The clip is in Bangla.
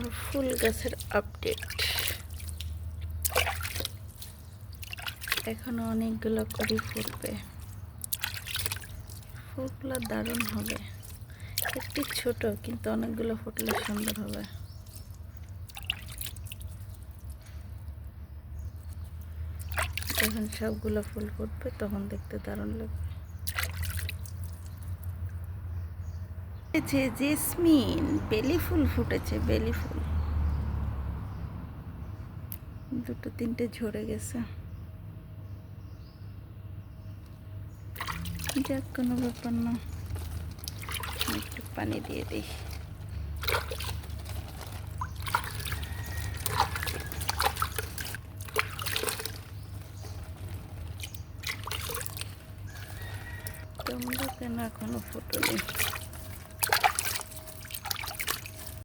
আমার ফুল গাছের আপডেট। এখনো অনেকগুলো করে ফুটবে, ফুলগুলো দারুণ হবে। একটি ছোট, কিন্তু অনেকগুলো ফুটলে সুন্দর হবে। যখন সবগুলো ফুল ফুটবে তখন দেখতে দারুণ লাগবে। জেসমিন বেলি ফুল ফুটেছে, বেলি ফুল দুটো তিনটে ঝরে গেছে। যাক, কোনো ব্যাপার না, একটু পানি দিয়ে দিই। তোমরা কেন এখনো ফুটোনি?